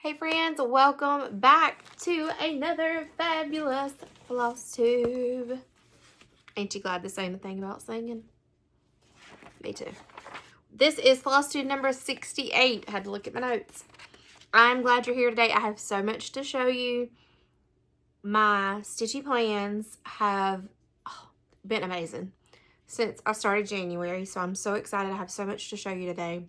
Hey friends, welcome back to another fabulous Flosstube. Ain't you glad to say anything about singing? Me too. This is Flosstube number 68. I had to look at my notes. I'm glad you're here today. I have so much to show you. My stitchy plans have been amazing since I started January, so I'm so excited. I have so much to show you today.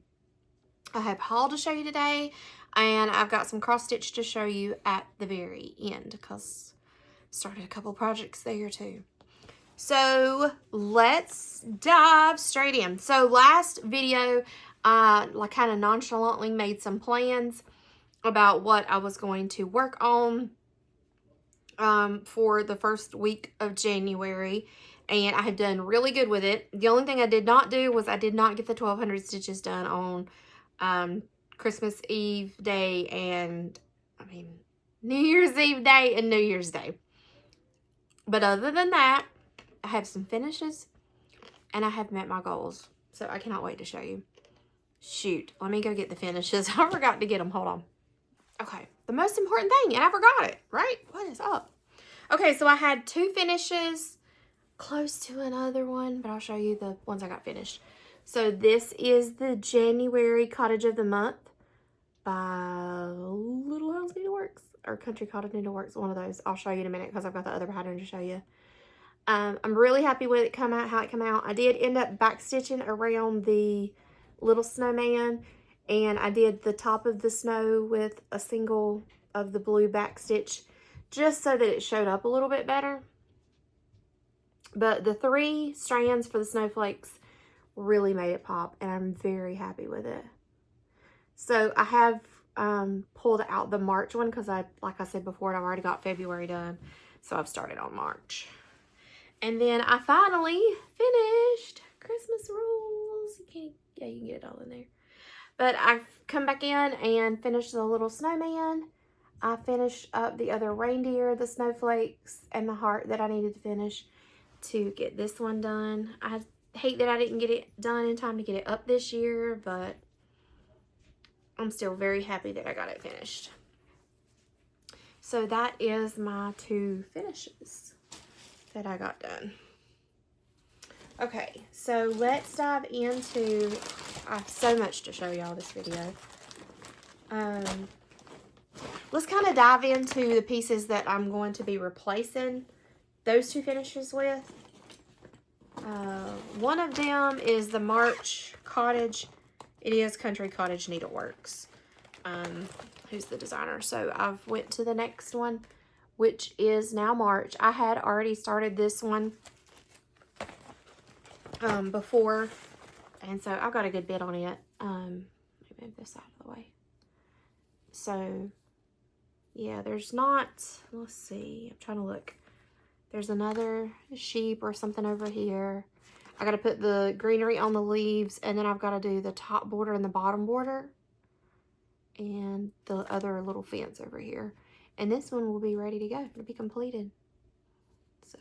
I have haul to show you today, and I've got some cross stitch to show you at the very end because I started a couple projects there too. So let's dive straight in. So last video, like kind of nonchalantly made some plans about what I was going to work on for the first week of January, and I have done really good with it. The only thing I did not do was I did not get the 1200 stitches done on Christmas Eve day and New Year's Eve day and New Year's Day. But other than that, I have some finishes and I have met my goals. So I cannot wait to show you. Shoot, let me go get the finishes. I forgot to get them. Hold on. Okay, the most important thing, and I forgot it, right? What is up? Okay, so I had 2 finishes, close to another one, but I'll show you the ones I got finished. So this is the January Cottage of the Month by Little House Needleworks or Country Cottage Needleworks, one of those. I'll show you in a minute because I've got the other pattern to show you. I'm really happy with it how it came out. I did end up back stitching around the little snowman, and I did the top of the snow with a single of the blue back stitch just so that it showed up a little bit better. But the 3 strands for the snowflakes really made it pop, and I'm very happy with it. So I have pulled out the March one because like I said before, I've already got February done, so I've started on March. And then I finally finished Christmas Rules. You can get it all in there. But I've come back in and finished the little snowman. I finished up the other reindeer, the snowflakes, and the heart that I needed to finish to get this one done. I hate that I didn't get it done in time to get it up this year, but I'm still very happy that I got it finished. So that is my 2 finishes that I got done. Okay, so let's dive into, I have so much to show y'all this video. Let's kind of dive into the pieces that I'm going to be replacing those 2 finishes with. One of them is the March Cottage. It is Country Cottage Needleworks. Who's the designer? So I've went to the next one, which is now March. I had already started this one before, and so I've got a good bit on it. Let me move this out of the way. So yeah, there's not, let's see, I'm trying to look. There's another sheep or something over here. I got to put the greenery on the leaves, and then I've got to do the top border and the bottom border and the other little fence over here. And this one will be ready to go. It'll be completed. So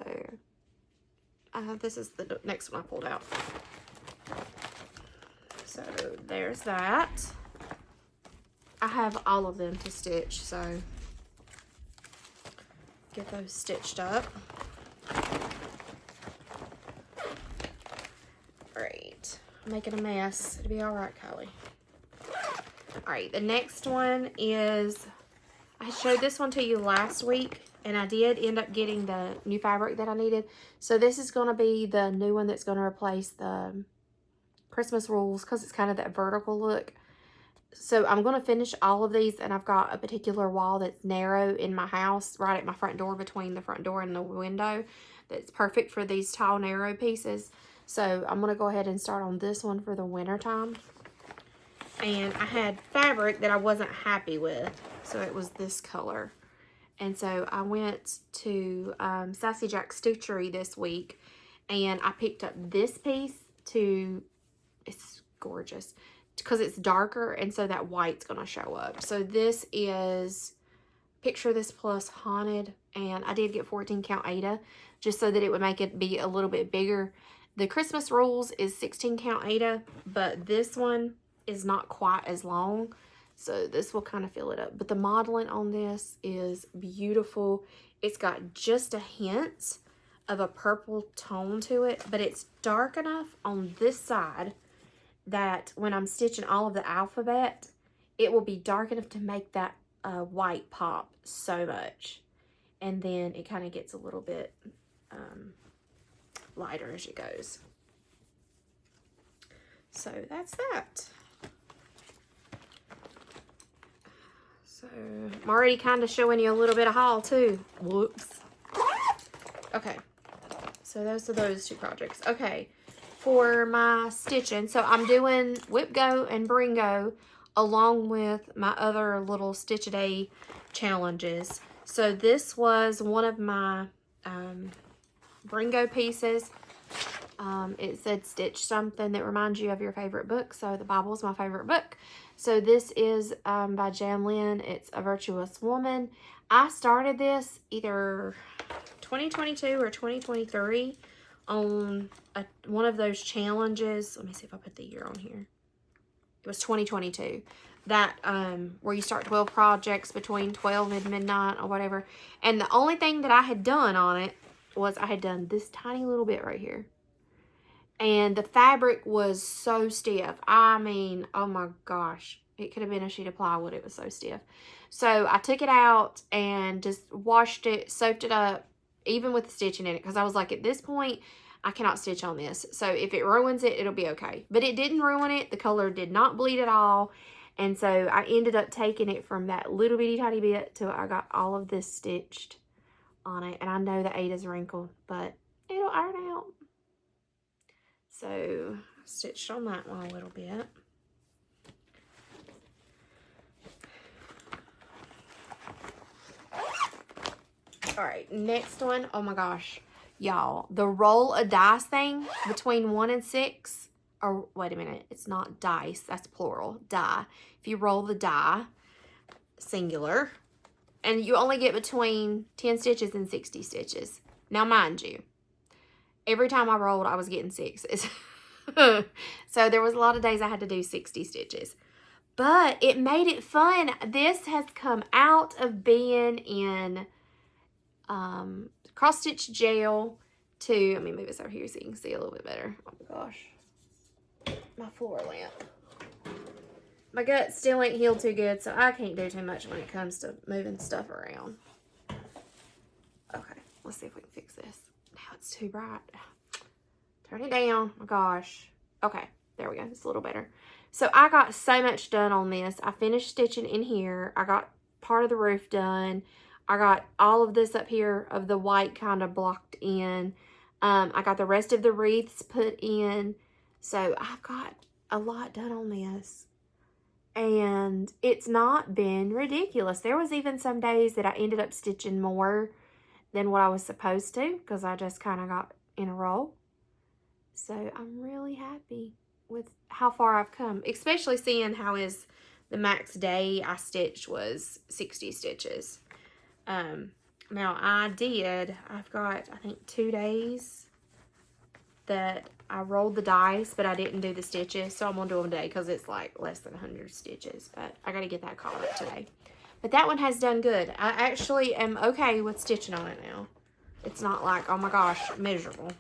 this is the next one I pulled out. So there's that. I have all of them to stitch, so get those stitched up. Great. I'm making a mess. It'll be all right, Kylie. All right, the next one is, I showed this one to you last week, and I did end up getting the new fabric that I needed. So this is going to be the new one that's going to replace the Christmas Rules because it's kind of that vertical look. So I'm going to finish all of these, and I've got a particular wall that's narrow in my house, right at my front door, between the front door and the window, that's perfect for these tall, narrow pieces. So I'm going to go ahead and start on this one for the winter time. And I had fabric that I wasn't happy with, so it was this color. And so I went to Sassy Jack Stitchery this week, and I picked up this piece it's gorgeous, because it's darker, and so that white's going to show up. So this is Picture This Plus Haunted, and I did get 14 count Aida, just so that it would make it be a little bit bigger. The Christmas Rules is 16 count Aida, but this one is not quite as long, So this will kind of fill it up. But the modeling on this is beautiful. It's got just a hint of a purple tone to it, but it's dark enough on this side that when I'm stitching all of the alphabet, it will be dark enough to make that white pop so much. And then it kind of gets a little bit lighter as it goes. So that's that. So I'm already kind of showing you a little bit of haul too. Whoops. Okay. So those are those two projects. Okay. For my stitching, so I'm doing Whip Go and Bring Go along with my other little Stitch a Day challenges. So this was one of my Bring Go pieces. It said stitch something that reminds you of your favorite book. So the Bible is my favorite book. So this is by Jan Lynn. It's A Virtuous Woman. I started this either 2022 or 2023 on one of those challenges. Let me see if I put the year on here. It was 2022. That where you start 12 projects between 12 and midnight or whatever. And the only thing that I had done on it was I had done this tiny little bit right here. And the fabric was so stiff. I mean, oh my gosh. It could have been a sheet of plywood. It was so stiff. So I took it out and just washed it, soaked it up, even with the stitching in it. Because I was like, at this point, I cannot stitch on this. So if it ruins it, it'll be okay. But it didn't ruin it. The color did not bleed at all. And so I ended up taking it from that little bitty tiny bit till I got all of this stitched on it. And I know the 8 is wrinkled, but it'll iron out. So I stitched on that one a little bit. All right, next one. Oh my gosh, y'all, the roll a dice thing between 1 and 6. Or wait a minute, it's not dice, that's plural, die. If you roll the die, singular, and you only get between 10 stitches and 60 stitches. Now, mind you, every time I rolled, I was getting 6s. So there was a lot of days I had to do 60 stitches. But it made it fun. This has come out of being in cross-stitch jail to, let me move this over here so you can see a little bit better. Oh my gosh. My floor lamp. My gut still ain't healed too good, so I can't do too much when it comes to moving stuff around. Okay, let's see if we can fix this. Now it's too bright. Turn it down. Oh my gosh. Okay, there we go. It's a little better. So I got so much done on this. I finished stitching in here. I got part of the roof done. I got all of this up here of the white kind of blocked in. I got the rest of the wreaths put in. So I've got a lot done on this. And it's not been ridiculous. There was even some days that I ended up stitching more than what I was supposed to because I just kind of got in a roll. So I'm really happy with how far I've come, especially seeing how is the max day I stitched was 60 stitches. Now I've got, I think 2 days that I rolled the dice, but I didn't do the stitches. So I'm going to do them today because it's like less than 100 stitches, but I got to get that caught up today. But that one has done good. I actually am okay with stitching on it now. It's not like, oh my gosh, miserable.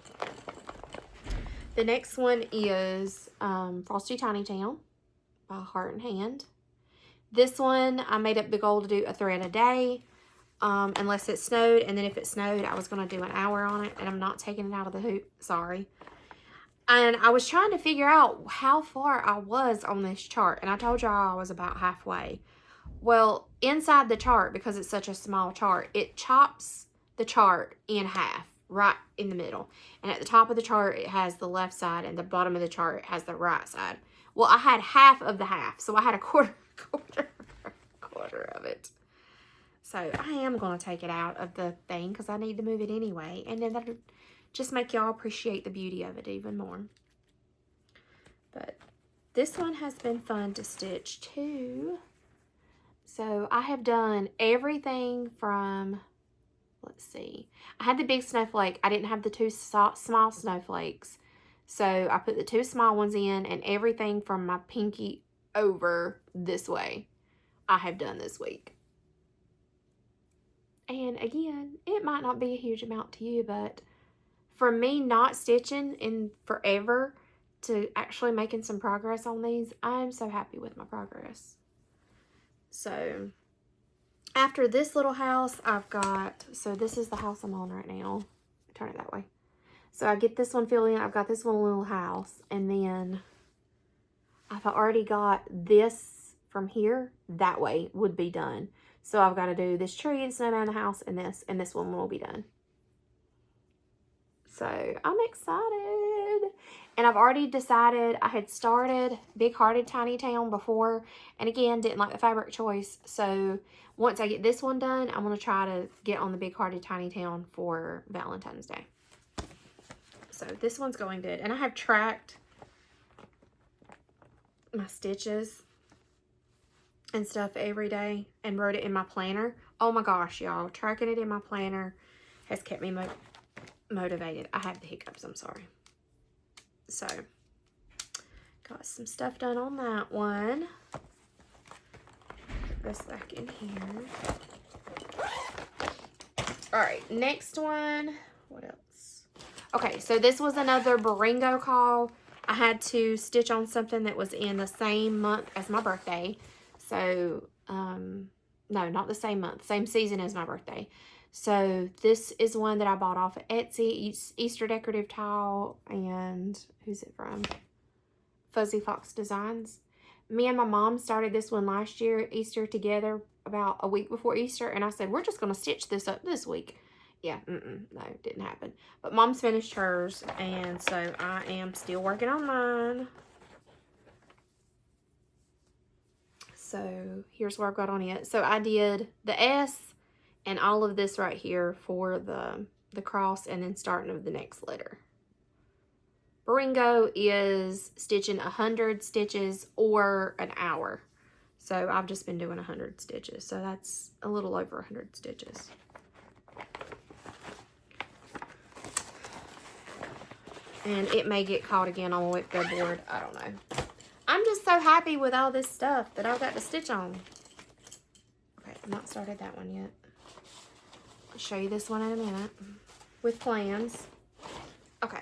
The next one is Frosty Tiny Town by Heart and Hand. This one, I made up the goal to do a thread a day, unless it snowed. And then if it snowed, I was going to do an hour on it. And I'm not taking it out of the hoop. Sorry. And I was trying to figure out how far I was on this chart. And I told y'all I was about halfway. Well, inside the chart, because it's such a small chart, it chops the chart in half. Right in the middle. And at the top of the chart, it has the left side, and the bottom of the chart has the right side. Well, I had half of the half, so I had a quarter of it. So I am going to take it out of the thing because I need to move it anyway. And then that'll just make y'all appreciate the beauty of it even more. But this one has been fun to stitch too. So I have done everything from... Let's see. I had the big snowflake. I didn't have the 2 small snowflakes. So I put the 2 small ones in and everything from my pinky over this way. I have done this week. And again, it might not be a huge amount to you, but for me not stitching in forever to actually making some progress on these, I'm so happy with my progress. So after this little house, I've got, so this is the house I'm on right now. Turn it that way. So I get this one filled in. I've got this one little house, and then I've already got this from here. That way would be done. So I've got to do this tree, the snowman, the house, and this one will be done. So I'm excited. And I've already decided, I had started Big Hearted Tiny Town before, and again, didn't like the fabric choice. So once I get this one done, I'm going to try to get on the Big Hearted Tiny Town for Valentine's Day. So this one's going good. And I have tracked my stitches and stuff every day and wrote it in my planner. Oh my gosh, y'all. Tracking it in my planner has kept me motivated. I have the hiccups, I'm sorry. So, got some stuff done on that one. Put this back in here. Alright, next one. What else? Okay, so this was another Baringo call. I had to stitch on something that was in the same month as my birthday. So, no, not the same month. Same season as my birthday. So, this is one that I bought off of Etsy. Easter Decorative Tile. And who's it from? Fuzzy Fox Designs. Me and my mom started this one last year at Easter together about a week before Easter. And I said, we're just going to stitch this up this week. Yeah, no, it didn't happen. But Mom's finished hers. And so, I am still working on mine. So, here's where I've got on it. So, I did the S and all of this right here for the cross and then starting of the next letter. Baringo is stitching 100 stitches or an hour. So, I've just been doing 100 stitches. So, that's a little over 100 stitches. And it may get caught again on the whip board. I don't know. I'm just so happy with all this stuff that I've got to stitch on. Okay, I've not started that one yet. I'll show you this one in a minute with plans. Okay,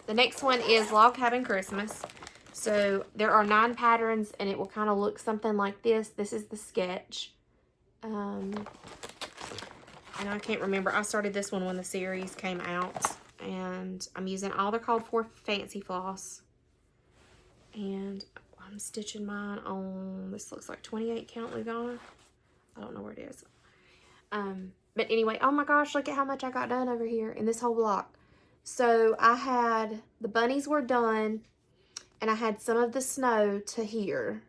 the next one is Log Cabin Christmas. So there are 9 patterns and it will kind of look something like this. This is the sketch. And I can't remember. I started this one when the series came out. And I'm using all they're called for Fancy Floss. And I'm stitching mine on, this looks like 28 count Lugana. I don't know where it is. But anyway, oh my gosh, look at how much I got done over here in this whole block. So I had, the bunnies were done, and I had some of the snow to here.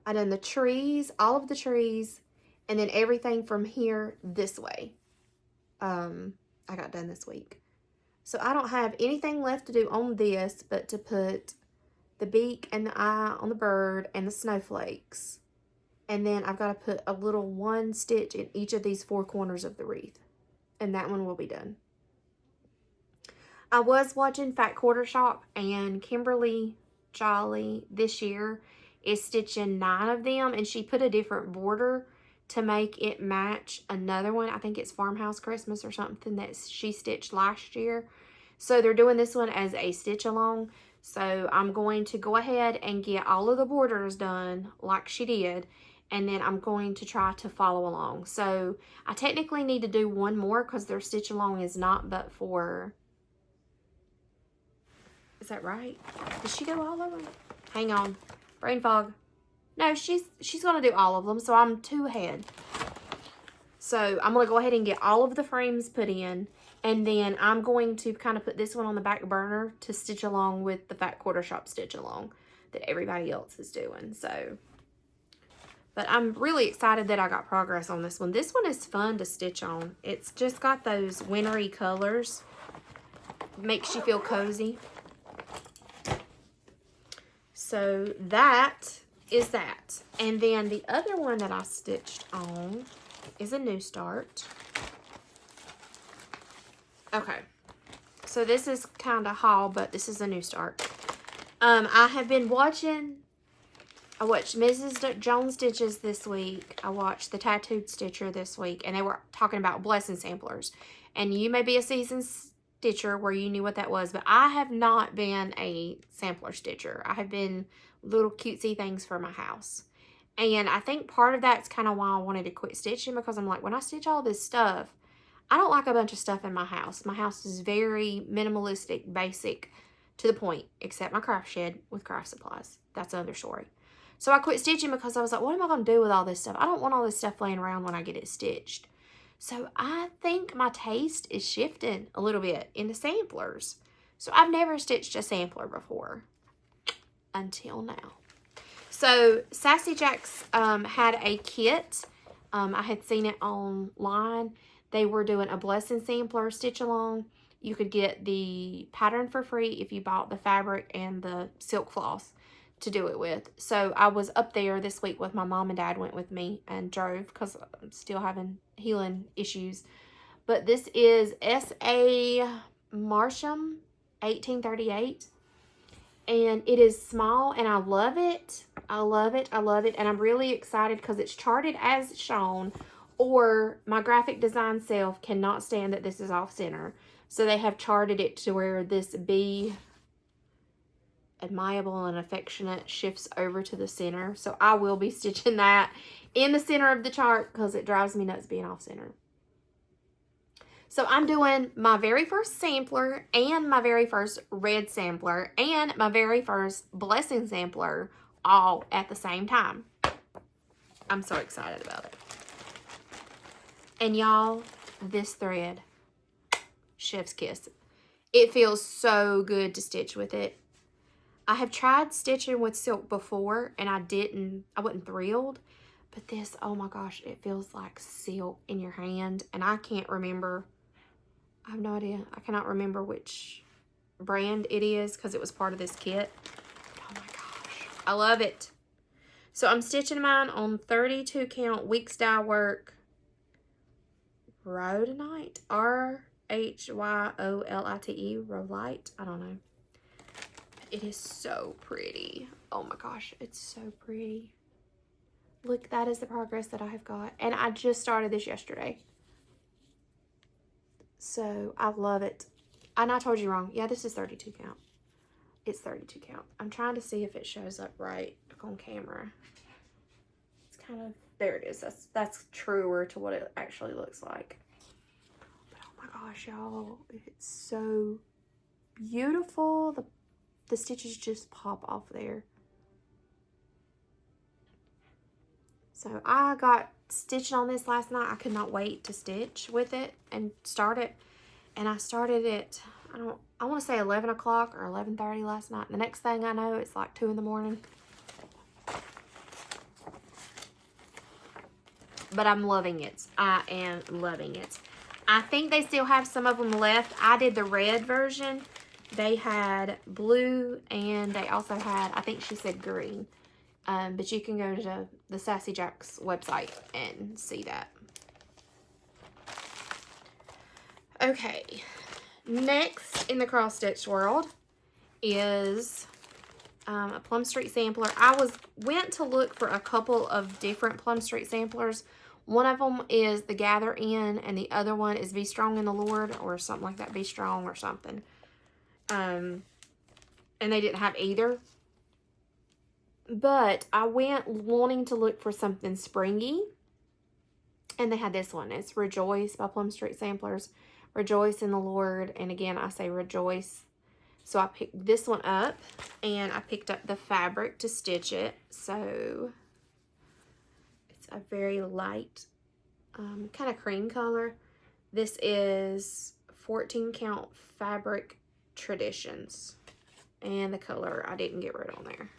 I done the trees, all of the trees, and then everything from here this way. I got done this week. So I don't have anything left to do on this but to put the beak and the eye on the bird and the snowflakes. And then I've got to put a little 1 stitch in each of these 4 corners of the wreath. And that one will be done. I was watching Fat Quarter Shop, and Kimberly Jolly this year is stitching 9 of them. And she put a different border to make it match another one. I think it's Farmhouse Christmas or something that she stitched last year. So they're doing this one as a stitch along. So I'm going to go ahead and get all of the borders done like she did. And then I'm going to try to follow along. So I technically need to do one more because their stitch along is not but for... Is that right? Did she do all of them? Hang on. Brain fog. No, she's going to do all of them. So I'm 2 ahead. So I'm going to go ahead and get all of the frames put in. And then I'm going to kind of put this one on the back burner to stitch along with the Fat Quarter Shop stitch along that everybody else is doing. So, but I'm really excited that I got progress on this one. This one is fun to stitch on. It's just got those wintry colors. Makes you feel cozy. So that is that. And then the other one that I stitched on is a new start. Okay, so this is kind of haul, but this is a new start. I have been watching I watched Mrs. Jones Stitches this week. I watched the Tattooed Stitcher this week. And they were talking about blessing samplers. And you may be a seasoned stitcher where you knew what that was. But I have not been a sampler stitcher. I have been little cutesy things for my house. And I think part of that's kind of why I wanted to quit stitching. Because I'm like, when I stitch all this stuff, I don't like a bunch of stuff in my house. My house is very minimalistic, basic, to the point. Except my craft shed with craft supplies. That's another story. So I quit stitching because I was like, what am I going to do with all this stuff? I don't want all this stuff laying around when I get it stitched. So I think my taste is shifting a little bit into samplers. So I've never stitched a sampler before until now. So Sassy Jacks had a kit. I had seen it online. They were doing a blessing sampler stitch along. You could get the pattern for free if you bought the fabric and the silk floss to do it with. So I was up there this week with my mom and dad went with me and drove because I'm still having healing issues. But this is S.A. Marsham 1838. And it is small and I love it. I love it. I love it. And I'm really excited because it's charted as shown, or my graphic design self cannot stand that this is off center. So they have charted it to where this B, admirable and affectionate, shifts over to the center. So I will be stitching that in the center of the chart because it drives me nuts being off center. So I'm doing my very first sampler and my very first red sampler and my very first blessing sampler all at the same time. I'm so excited about it. And y'all, this thread, chef's kiss. It feels so good to stitch with it. I have tried stitching with silk before and I wasn't thrilled. But this, oh my gosh, it feels like silk in your hand. And I can't remember, I have no idea. I cannot remember which brand it is because it was part of this kit. Oh my gosh, I love it. So I'm stitching mine on 32 count weeks dye work. Rhodonite, R-H-Y-O-L-I-T-E, Rhodolite, I don't know. It is so pretty. Oh my gosh, it's so pretty. Look, that is the progress that I have got. And I just started this yesterday. So, I love it. And I told you wrong. Yeah, this is 32 count. It's 32 count. I'm trying to see if it shows up right on camera. It's kind of, there it is. That's truer to what it actually looks like. But oh my gosh, y'all. It's so beautiful. The stitches just pop off there. So I got stitching on this last night. I could not wait to stitch with it and start it. And I started it, I want to say 11 o'clock or 11:30 last night. And the next thing I know, it's like 2 in the morning. But I'm loving it. I am loving it. I think they still have some of them left. I did the red version. They had blue and they also had, I think she said green. But you can go to the Sassy Jacks website and see that. Okay. Next in the cross stitch world is a Plum Street sampler. I went to look for a couple of different Plum Street samplers. One of them is the Gather In and the other one is Be Strong in the Lord or something like that. Be Strong or something. And they didn't have either. But I went wanting to look for something springy. And they had this one. It's Rejoice by Plum Street Samplers. Rejoice in the Lord. And again, I say rejoice. So I picked this one up. And I picked up the fabric to stitch it. So it's a very light kind of cream color. This is 14 count fabric Traditions. And the color I didn't get rid on there.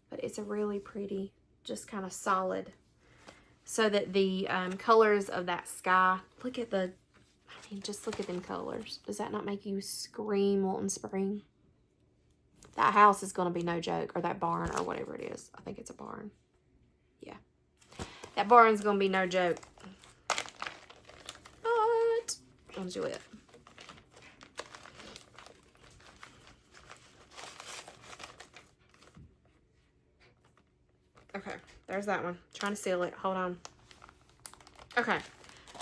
But it's a really pretty, just kind of solid. So that the colors of that sky, look at the, I mean, just look at them colors. Does that not make you scream wanting spring? That house is going to be no joke, or that barn, or whatever it is. I think it's a barn. Yeah. That barn's going to be no joke. But, let's do it. there's that one. Trying to seal it. Hold on. Okay.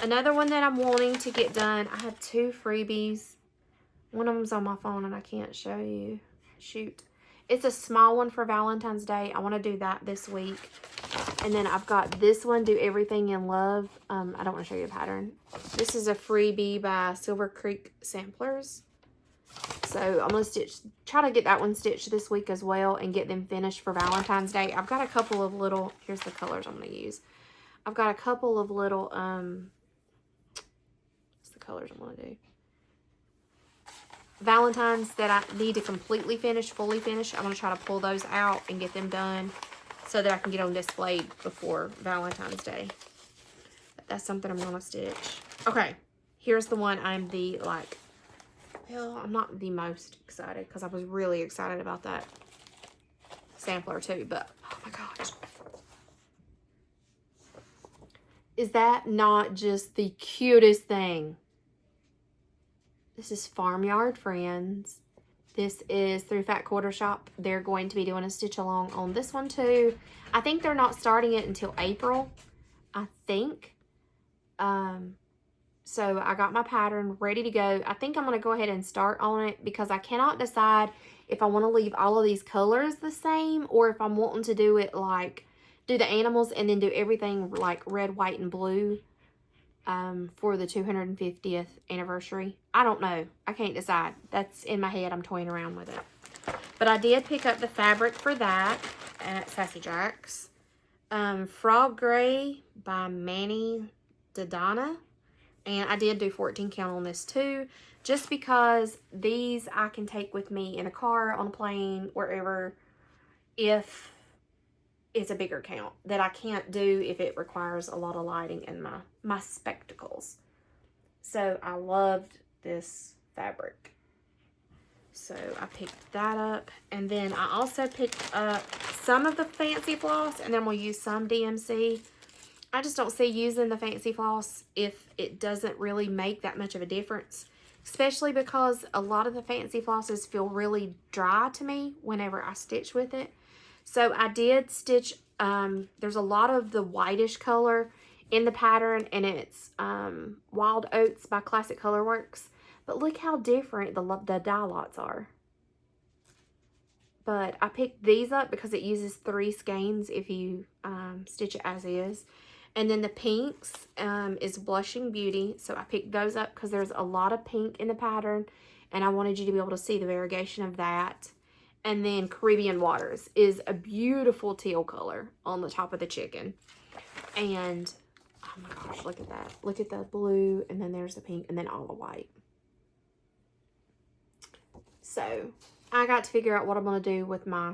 Another one that I'm wanting to get done. I have 2 freebies. One of them's on my phone and I can't show you. Shoot. It's a small one for Valentine's Day. I want to do that this week. And then I've got this one, Do Everything in Love. I don't want to show you a pattern. This is a freebie by Silver Creek Samplers. So I'm going to try to get that one stitched this week as well and get them finished for Valentine's Day. I've got a couple of little, here's the colors I'm going to use. I've got a couple of little, what's the colors I'm going to do? Valentines that I need to completely finish, fully finish. I'm going to try to pull those out and get them done so that I can get on display before Valentine's Day. But that's something I'm going to stitch. Okay, here's the one I'm I'm not the most excited because I was really excited about that sampler too, but oh my gosh. Is that not just the cutest thing? This is Farmyard Friends. This is through Fat Quarter Shop. They're going to be doing a stitch along on this one too. I think they're not starting it until April, I think. So I got my pattern ready to go. I think I'm going to go ahead and start on it because I cannot decide if I want to leave all of these colors the same or if I'm wanting to do it like, do the animals and then do everything like red, white, and blue for the 250th anniversary. I don't know. I can't decide. That's in my head. I'm toying around with it. But I did pick up the fabric for that at Sassy Jack's. Frog Gray by Manny Dodonna. And I did do 14 count on this too, just because these I can take with me in a car, on a plane, wherever, if it's a bigger count that I can't do if it requires a lot of lighting and my spectacles. So I loved this fabric. So I picked that up. And then I also picked up some of the Fancy Floss, and then we'll use some DMC. I just don't see using the Fancy Floss if it doesn't really make that much of a difference, especially because a lot of the Fancy Flosses feel really dry to me whenever I stitch with it. So I did stitch, there's a lot of the whitish color in the pattern, and it's Wild Oats by Classic Colorworks. But look how different the dye lots are. But I picked these up because it uses 3 skeins if you stitch it as is. And then the pinks is Blushing Beauty. So I picked those up because there's a lot of pink in the pattern. And I wanted you to be able to see the variegation of that. And then Caribbean Waters is a beautiful teal color on the top of the chicken. And, oh my gosh, look at that. Look at the blue, and then there's the pink, and then all the white. So, I got to figure out what I'm going to do with my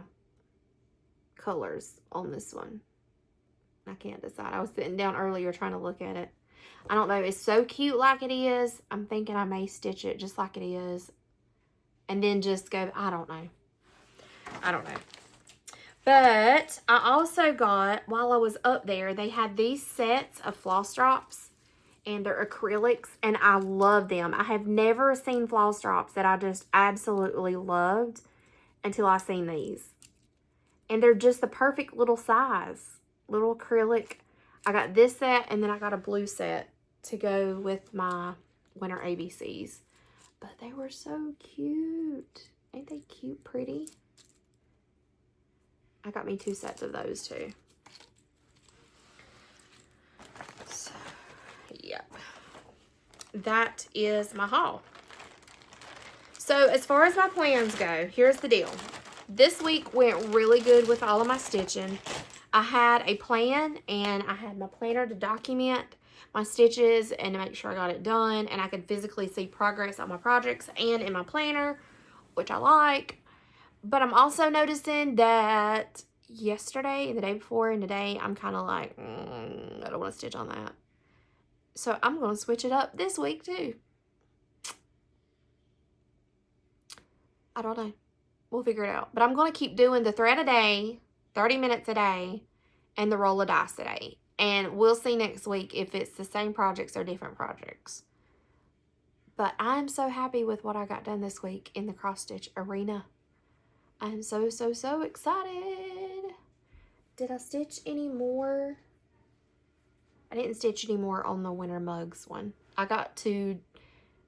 colors on this one. I can't decide. I was sitting down earlier trying to look at it. I don't know. It's so cute like it is. I'm thinking I may stitch it just like it is. And then just go, I don't know. I don't know. But I also got, while I was up there, they had these sets of floss drops. And they're acrylics. And I love them. I have never seen floss drops that I just absolutely loved until I seen these. And they're just the perfect little size. Little acrylic. I got this set, and then I got a blue set to go with my winter ABCs. But they were so cute. Ain't they cute, pretty? I got me 2 sets of those too. So, yep. That is my haul. So, as far as my plans go, here's the deal. This week went really good with all of my stitching. I had a plan, and I had my planner to document my stitches and to make sure I got it done, and I could physically see progress on my projects and in my planner, which I like. But I'm also noticing that yesterday and the day before and today, I'm kind of like, I don't want to stitch on that. So I'm going to switch it up this week too. I don't know. We'll figure it out. But I'm going to keep doing the thread a day, 30 minutes a day, and the roll of dice a day. And we'll see next week if it's the same projects or different projects. But I'm so happy with what I got done this week in the cross stitch arena. I'm so excited. Did I stitch any more? I didn't stitch any more on the winter mugs one. I got to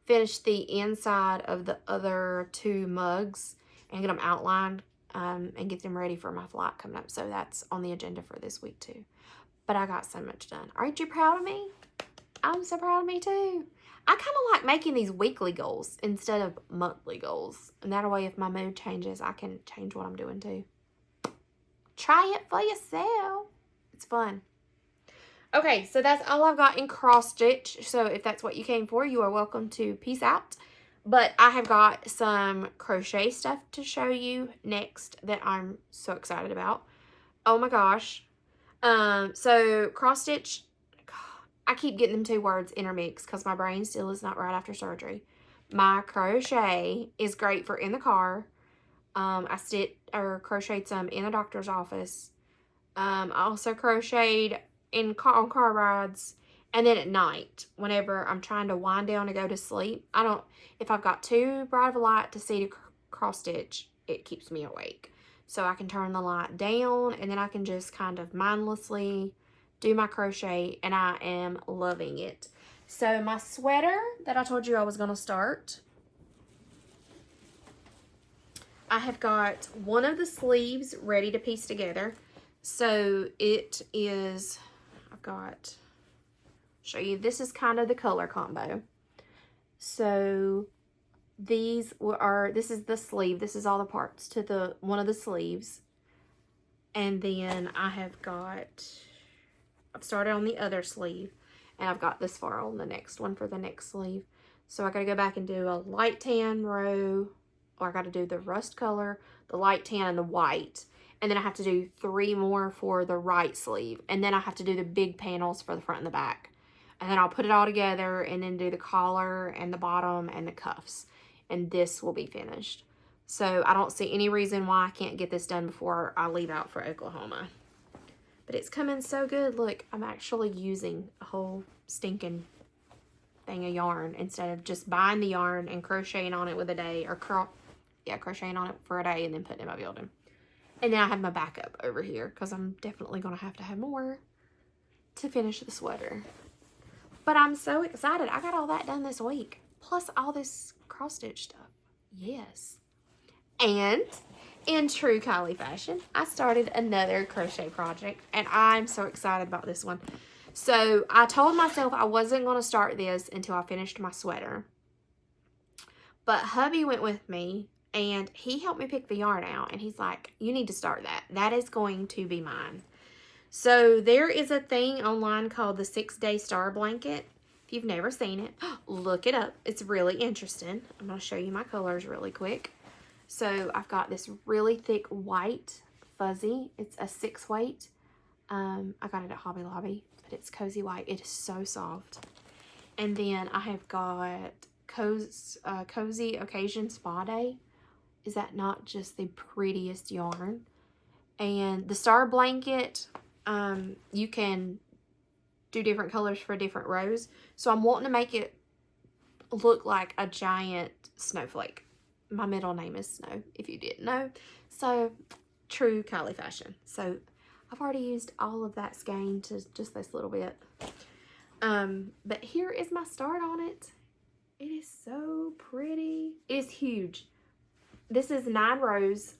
finish the inside of the other 2 mugs and get them outlined and get them ready for my flight coming up. So that's on the agenda for this week too. But I got so much done. Aren't you proud of me? I'm so proud of me too. I kind of like making these weekly goals instead of monthly goals. And that way, if my mood changes, I can change what I'm doing too. Try it for yourself. It's fun. Okay, so that's all I've got in cross stitch. So if that's what you came for, you are welcome to peace out. But I have got some crochet stuff to show you next that I'm so excited about. Oh my gosh. So cross stitch, I keep getting them 2 words intermixed because my brain still is not right after surgery. My crochet is great for in the car. I crocheted some in the doctor's office. I also crocheted on car rides, and then at night whenever I'm trying to wind down to go to sleep. If I've got too bright of a light to see to cross stitch, it keeps me awake. So I can turn the light down, and then I can just kind of mindlessly do my crochet, and I am loving it. So my sweater that I told you I was going to start, I have got one of the sleeves ready to piece together. So it is, show you, this is kind of the color combo. So this is the sleeve. This is all the parts to one of the sleeves. And then I've started on the other sleeve, and I've got this far on the next one for the next sleeve. So I got to go back and do a light tan row, or I got to do the rust color, the light tan, and the white. And then I have to do 3 more for the right sleeve. And then I have to do the big panels for the front and the back. And then I'll put it all together and then do the collar and the bottom and the cuffs. And this will be finished. So I don't see any reason why I can't get this done before I leave out for Oklahoma. But it's coming so good. Look, I'm actually using a whole stinking thing of yarn instead of just buying the yarn and crocheting on it with a day, or crocheting on it for a day and then putting it in my building. And then I have my backup over here because I'm definitely going to have more to finish the sweater. But I'm so excited. I got all that done this week. Plus all this cross stitch stuff. Yes. And in true Kylie fashion, I started another crochet project, and I'm so excited about this one. So I told myself I wasn't going to start this until I finished my sweater. But hubby went with me, and he helped me pick the yarn out, and he's like, you need to start that. That is going to be mine. So there is a thing online called the 6-Day Star Blanket. If you've never seen it, look it up. It's really interesting. I'm going to show you my colors really quick. So I've got this really thick white fuzzy. It's a 6-weight. I got it at Hobby Lobby, but it's cozy white. It is so soft. And then I have got Cozy Occasion Spa Day. Is that not just the prettiest yarn? And the Star Blanket, you can do different colors for different rows. So I'm wanting to make it look like a giant snowflake. My middle name is Snow, if you didn't know. So, true Kylie fashion. So, I've already used all of that skein to just this little bit. But here is my start on it. It is so pretty. It is huge. This is 9 rows.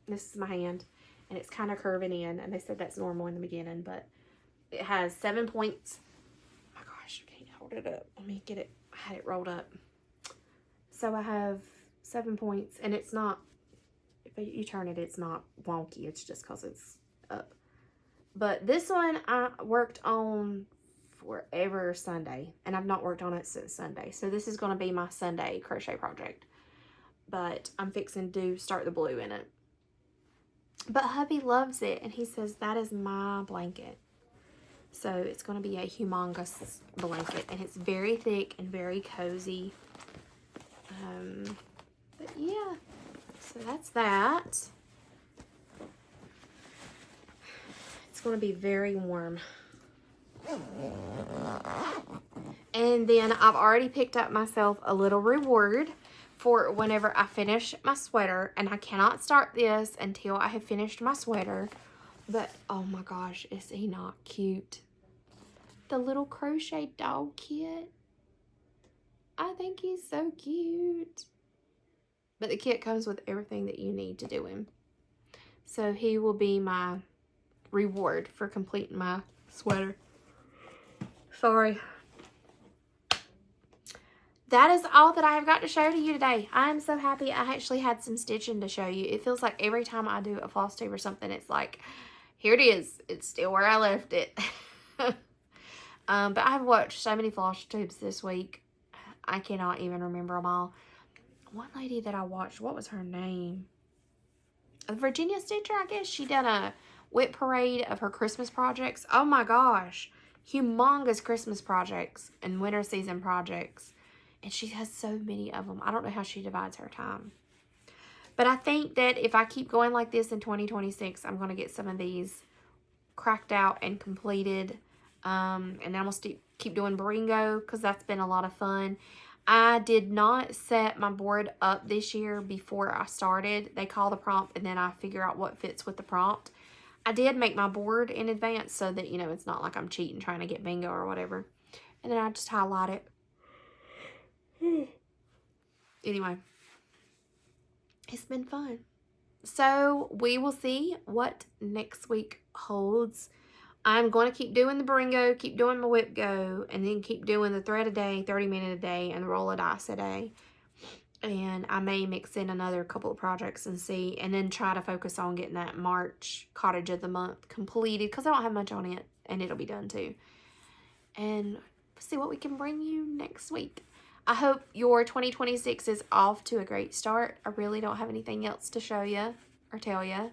This is my hand. And it's kind of curving in. And they said that's normal in the beginning. But it has 7 points. Oh my gosh, I can't hold it up. Let me get it. I had it rolled up. So I have 7 points. And it's not, if you turn it, it's not wonky. It's just because it's up. But this one I worked on forever Sunday. And I've not worked on it since Sunday. So this is going to be my Sunday crochet project. But I'm fixing to start the blue in it. But hubby loves it. And he says that is my blanket. So it's going to be a humongous blanket. And it's very thick and very cozy. But yeah. So that's that. It's going to be very warm. And then I've already picked up myself a little reward for whenever I finish my sweater. And I cannot start this until I have finished my sweater. But, oh my gosh, is he not cute? The little crochet dog kit. I think he's so cute. But the kit comes with everything that you need to do him. So he will be my reward for completing my sweater. Sorry. That is all that I have got to show to you today. I am so happy I actually had some stitching to show you. It feels like every time I do a floss tube or something, it's like, here it is. It's still where I left it. But I've watched so many floss tubes this week. I cannot even remember them all. One lady that I watched, what was her name? Virginia Stitcher, I guess. She done a whip parade of her Christmas projects. Oh my gosh. Humongous Christmas projects and winter season projects. And she has so many of them. I don't know how she divides her time. But I think that if I keep going like this in 2026, I'm going to get some of these cracked out and completed. And then I'm going to keep doing Bringo because that's been a lot of fun. I did not set my board up this year before I started. They call the prompt and then I figure out what fits with the prompt. I did make my board in advance so that, you know, it's not like I'm cheating trying to get bingo or whatever. And then I just highlight it. Anyway, it's been fun. So we will see what next week holds. I'm going to keep doing the Bringo, keep doing my whip go, and then keep doing the thread a day, 30-minute a day, and the roll of dice a day. And I may mix in another couple of projects and see, and then try to focus on getting that March Cottage of the Month completed because I don't have much on it, and it'll be done too. And see what we can bring you next week. I hope your 2026 is off to a great start. I really don't have anything else to show you or tell you.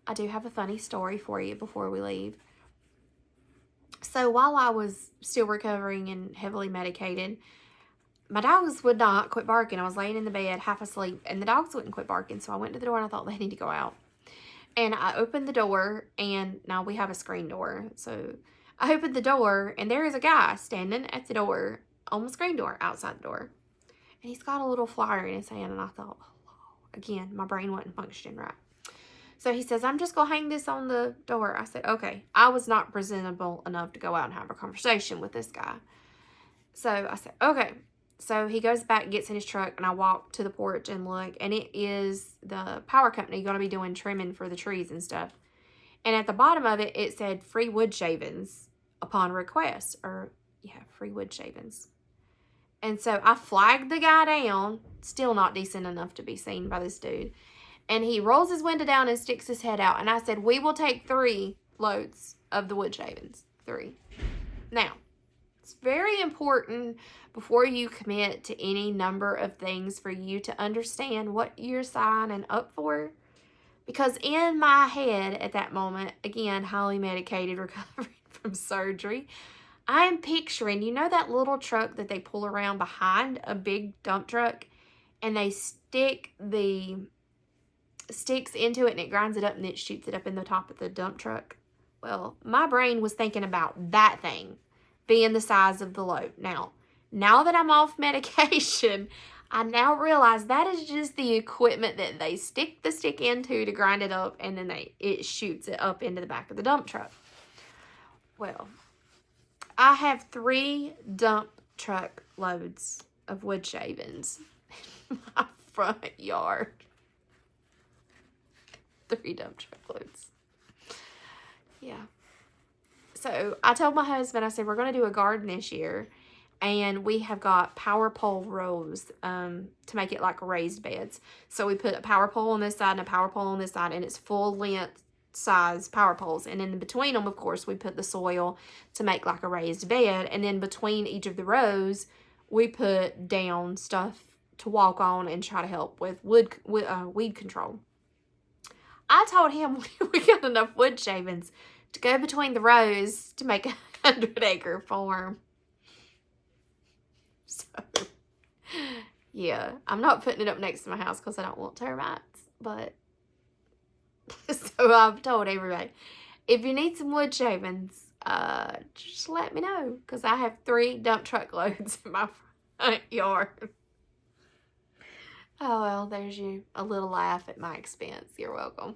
I do have a funny story for you before we leave. So while I was still recovering and heavily medicated, my dogs would not quit barking. I was laying in the bed half asleep and the dogs wouldn't quit barking. So I went to the door and I thought they need to go out. And I opened the door, and now we have a screen door. So I opened the door and there is a guy standing at the door on the screen door outside the door. And he's got a little flyer in his hand, and I thought, oh, again, my brain wasn't functioning right. So he says, I'm just going to hang this on the door. I said, okay. I was not presentable enough to go out and have a conversation with this guy. So I said, okay. So he goes back, gets in his truck, and I walk to the porch and look, and it is the power company going to be doing trimming for the trees and stuff. And at the bottom of it, it said free wood shavings upon request, or yeah, free wood shavings. And so I flagged the guy down, still not decent enough to be seen by this dude. And he rolls his window down and sticks his head out. And I said, we will take 3 loads of the wood shavings. 3. Now, it's very important before you commit to any number of things for you to understand what you're signing up for. Because in my head at that moment, again, highly medicated, recovering from surgery, I'm picturing, you know that little truck that they pull around behind a big dump truck and they stick the sticks into it and it grinds it up and it shoots it up in the top of the dump truck? Well, my brain was thinking about that thing being the size of the load. Now that I'm off medication, I now realize that is just the equipment that they stick the stick into to grind it up, and then it shoots it up into the back of the dump truck. Well, I have 3 dump truck loads of wood shavings in my front yard. 3 dump truck loads. Yeah. So I told my husband, I said, we're going to do a garden this year. And we have got power pole rows to make it like raised beds. So we put a power pole on this side and a power pole on this side, and it's full length size power poles. And in between them, of course, we put the soil to make like a raised bed. And then between each of the rows, we put down stuff to walk on and try to help with weed control. I told him we got enough wood shavings to go between the rows to make a 100-acre farm. So, yeah, I'm not putting it up next to my house because I don't want termites, but so I've told everybody, if you need some wood shavings, just let me know because I have 3 dump truck loads in my front yard. Oh, well, there's you a little laugh at my expense. You're welcome.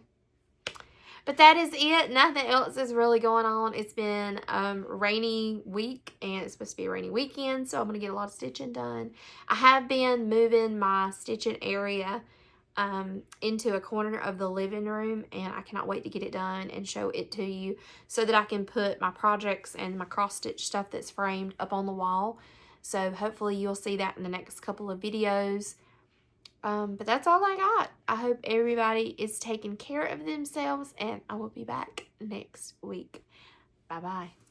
But that is it. Nothing else is really going on. It's been rainy week, and it's supposed to be a rainy weekend, so I'm going to get a lot of stitching done. I have been moving my stitching area into a corner of the living room, and I cannot wait to get it done and show it to you so that I can put my projects and my cross stitch stuff that's framed up on the wall. So hopefully you'll see that in the next couple of videos. But that's all I got. I hope everybody is taking care of themselves, and I will be back next week. Bye-bye.